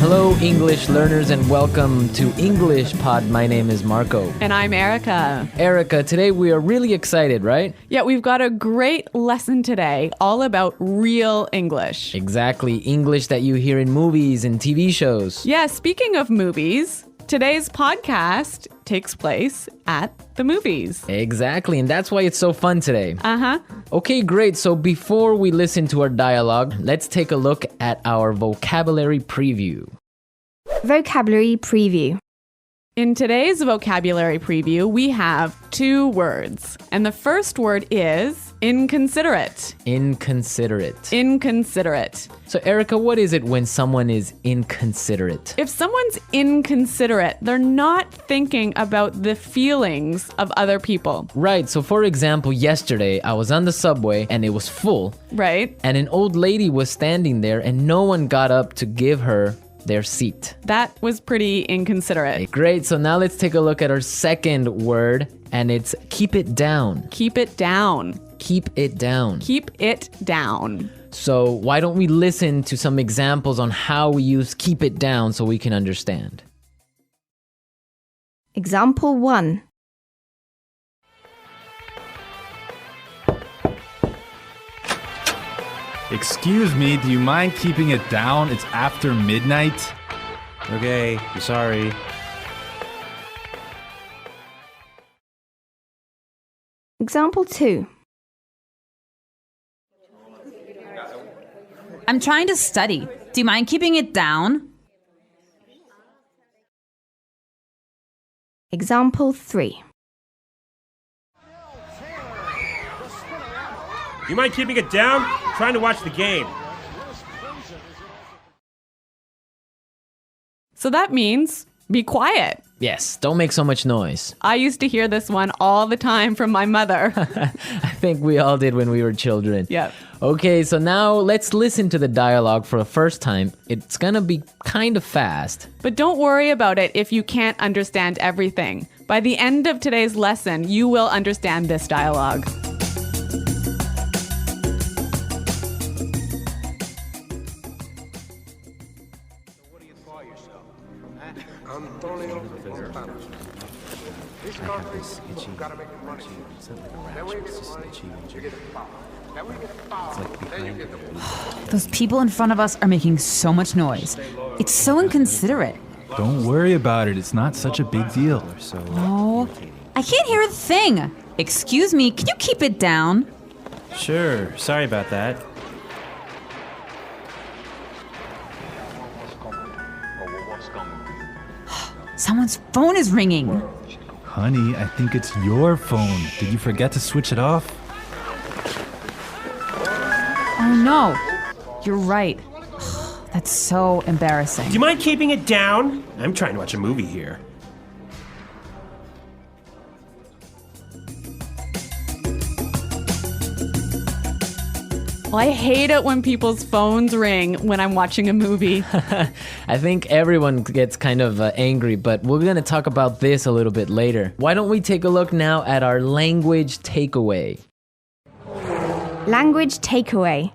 Hello, English learners, and welcome to English Pod. My name is Marco. And I'm Erica. Erica, today we are really excited, right? Yeah, we've got a great lesson today all about real English. Exactly, English that you hear in movies and TV shows. Yeah, speaking of movies, today's podcast takes place at the movies. Exactly, and that's why it's so fun today. Uh-huh. Okay, great. So before we listen to our dialogue, let's take a look at our vocabulary preview. Vocabulary preview. In today's vocabulary preview, we have two words. And the first word is inconsiderate. Inconsiderate. Inconsiderate. So Erica, what is it when someone is inconsiderate? If someone's inconsiderate, they're not thinking about the feelings of other people. Right, so for example, yesterday I was on the subway and it was full. Right? And an old lady was standing there and no one got up to give her their seat. That was pretty inconsiderate. Great, so now let's take a look at our second word, and it's keep it down. Keep it down. Keep it down. Keep it down. So why don't we listen to some examples on how we use keep it down so we can understand. Example 1. Excuse me, do you mind keeping it down? It's after midnight. Okay, I'm sorry. Example 2. I'm trying to study. Do you mind keeping it down? Example 3. You mind keeping it down? I'm trying to watch the game. So that means be quiet. Yes, don't make so much noise. I used to hear this one all the time from my mother. I think we all did when we were children. Yep. Okay, so now let's listen to the dialogue for the first time. It's gonna be kind of fast. But don't worry about it if you can't understand everything. By the end of today's lesson, you will understand this dialogue. Antonio Montano. This country gotta make the money. Then we get the money, you get the power. Then we get the power, then you get the money. Those people in front of us are making so much noise. It's so inconsiderate. Don't worry about it. It's not such a big deal. Oh, I can't hear a thing. Excuse me, can you keep it down? Sure, sorry about that. Someone's phone is ringing. Honey, I think it's your phone. Did you forget to switch it off? Oh no, you're right. That's so embarrassing. Do you mind keeping it down? I'm trying to watch a movie here. Well, I hate it when people's phones ring when I'm watching a movie. I think everyone gets kind of angry, but we're going to talk about this a little bit later. Why don't we take a look now at our language takeaway? Language takeaway.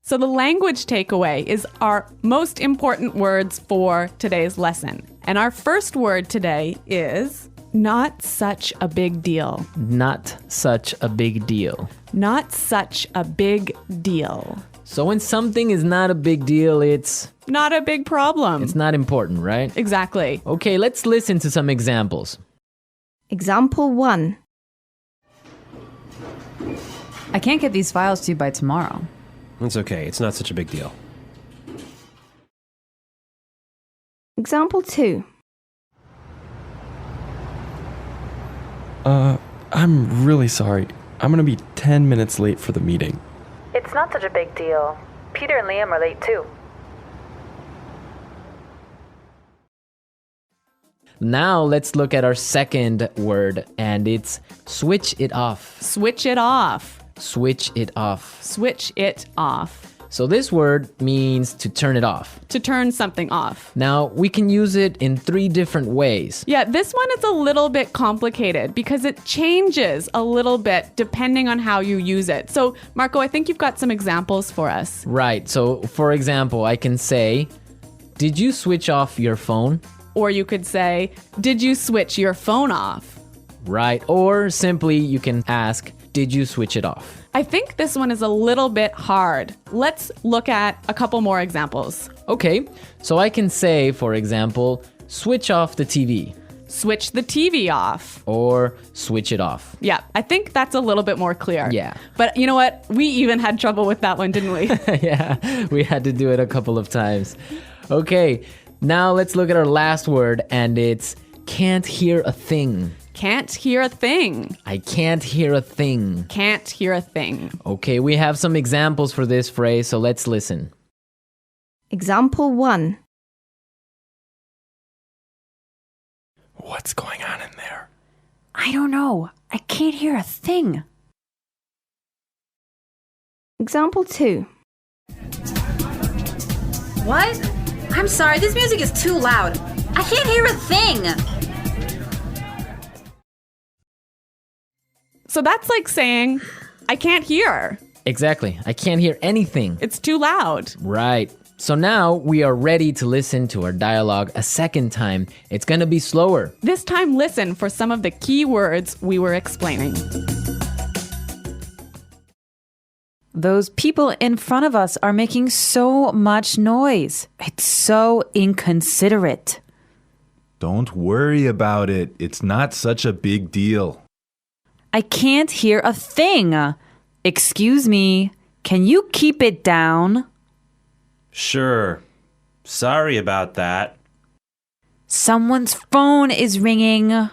So the language takeaway is our most important words for today's lesson. And our first word today is not such a big deal. Not such a big deal. Not such a big deal. So when something is not a big deal, it's Not a big problem. not important, right? Exactly. Okay, let's listen to some examples. Example 1. I can't get these files to you by tomorrow. It's okay, it's not such a big deal. Example 2. I'm really sorry. I'm gonna be 10 minutes late for the meeting. It's not such a big deal. Peter and Liam are late too. Now let's look at our second word, and it's switch it off. Switch it off. Switch it off. Switch it off. So this word means to turn it off. To turn something off. Now, we can use it in 3 different ways. Yeah, this one is a little bit complicated because it changes a little bit depending on how you use it. So, Marco, I think you've got some examples for us. Right. So, for example, I can say, did you switch off your phone? Or you could say, did you switch your phone off? Right. Or simply you can ask, did you switch it off? I think this one is a little bit hard. Let's look at a couple more examples. Okay, so I can say, for example, switch off the TV Switch the TV off. or switch it off. Yeah, I think that's a little bit more clear. Yeah. But you know what? We even had trouble with that one, didn't we? Yeah, we had to do it a couple of times. Okay, now let's look at our last word, and it's can't hear a thing. Can't hear a thing. I can't hear a thing. Can't hear a thing. Okay, we have some examples for this phrase, so let's listen. Example 1. What's going on in there? I don't know. I can't hear a thing. Example 2. What? I'm sorry, this music is too loud. I can't hear a thing. So that's like saying, I can't hear. Exactly, I can't hear anything. It's too loud. Right. So now we are ready to listen to our dialogue a second time. It's gonna be slower. This time, listen for some of the key words we were explaining. Those people in front of us are making so much noise. It's so inconsiderate. Don't worry about it. It's not such a big deal. I can't hear a thing. Excuse me, can you keep it down? Sure. Sorry about that. Someone's phone is ringing.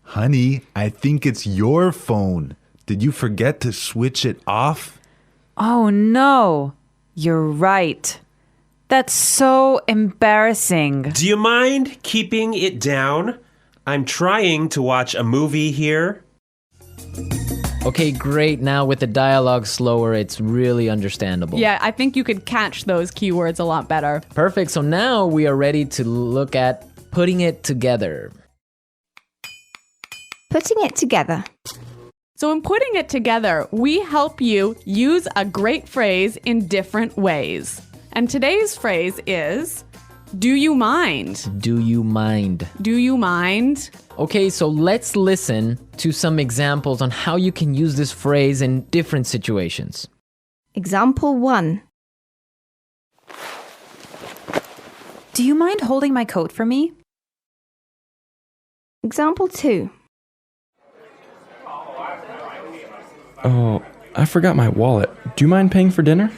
Honey, I think it's your phone. Did you forget to switch it off? Oh no, you're right. That's so embarrassing. Do you mind keeping it down? I'm trying to watch a movie here. Okay, great. Now with the dialogue slower, it's really understandable. Yeah, I think you could catch those keywords a lot better. Perfect. So now we are ready to look at putting it together. Putting it together. So in putting it together, we help you use a great phrase in different ways. And today's phrase is, do you mind? Do you mind? Do you mind? Okay, so let's listen to some examples on how you can use this phrase in different situations. Example 1. Do you mind holding my coat for me? Example 2. Oh, I forgot my wallet. Do you mind paying for dinner?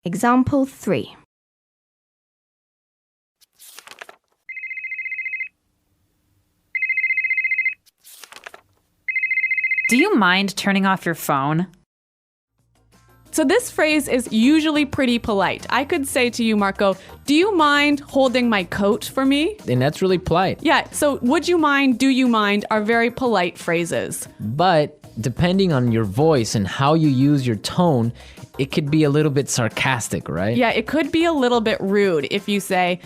Example 3. Do you mind turning off your phone? So this phrase is usually pretty polite. I could say to you, Marco, do you mind holding my coat for me? And that's really polite. Yeah, so would you mind, do you mind are very polite phrases. But depending on your voice and how you use your tone, it could be a little bit sarcastic, right? Yeah, it could be a little bit rude if you say,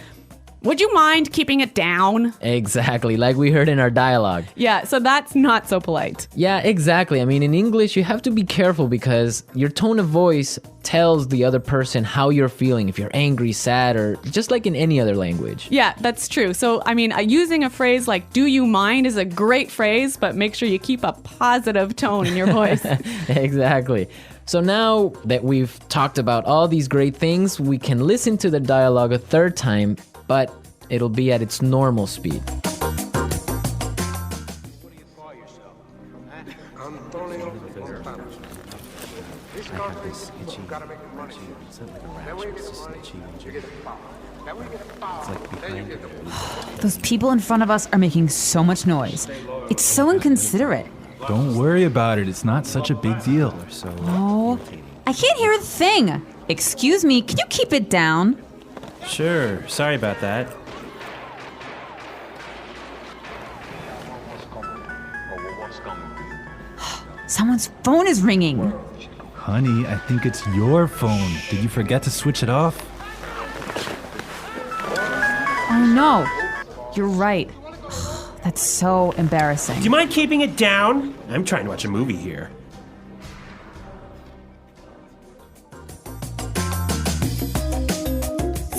would you mind keeping it down? Exactly, like we heard in our dialogue. Yeah, so that's not so polite. Yeah, exactly. I mean, in English, you have to be careful because your tone of voice tells the other person how you're feeling, if you're angry, sad, or just like in any other language. Yeah, that's true. So, I mean, using a phrase like do you mind is a great phrase, but make sure you keep a positive tone in your voice. Exactly. So now that we've talked about all these great things, we can listen to the dialogue a third time, but it'll be at its normal speed. Those people in front of us are making so much noise. It's so inconsiderate. Don't worry about it. It's not such a big deal. Oh, I can't hear a thing. Excuse me, can you keep it down? Sure. Sorry about that. Someone's phone is ringing. Honey, I think it's your phone. Did you forget to switch it off? Oh no, you're right. That's so embarrassing. Do you mind keeping it down? I'm trying to watch a movie here.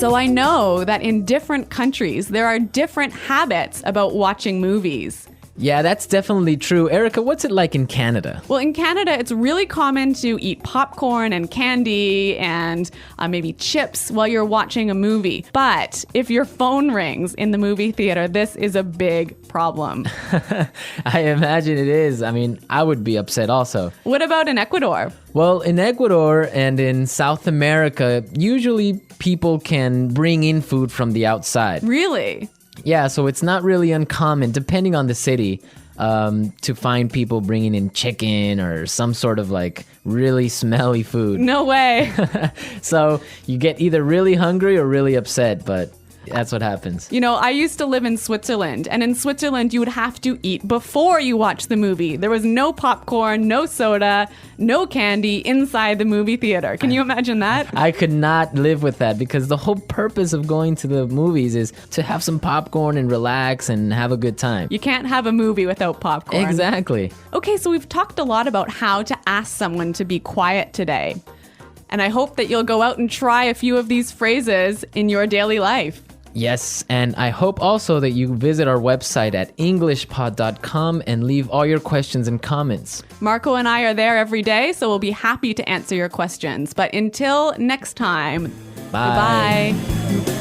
So I know that in different countries, there are different habits about watching movies. Yeah, that's definitely true. Erica, what's it like in Canada? Well, in Canada, it's really common to eat popcorn and candy and maybe chips while you're watching a movie. But if your phone rings in the movie theater, this is a big problem. I imagine it is. I mean, I would be upset also. What about in Ecuador? Well, in Ecuador and in South America, usually people can bring in food from the outside. Really? Yeah, so it's not really uncommon, depending on the city, to find people bringing in chicken or some sort of like really smelly food. No way. So you get either really hungry or really upset, but that's what happens. You know, I used to live in Switzerland, and in Switzerland, you would have to eat before you watch the movie. There was no popcorn, no soda, no candy inside the movie theater. Can you imagine that? I could not live with that because the whole purpose of going to the movies is to have some popcorn and relax and have a good time. You can't have a movie without popcorn. Exactly. Okay, so we've talked a lot about how to ask someone to be quiet today. And I hope that you'll go out and try a few of these phrases in your daily life. Yes, and I hope also that you visit our website at englishpod.com and leave all your questions and comments. Marco and I are there every day, so we'll be happy to answer your questions. But until next time, Bye. goodbye.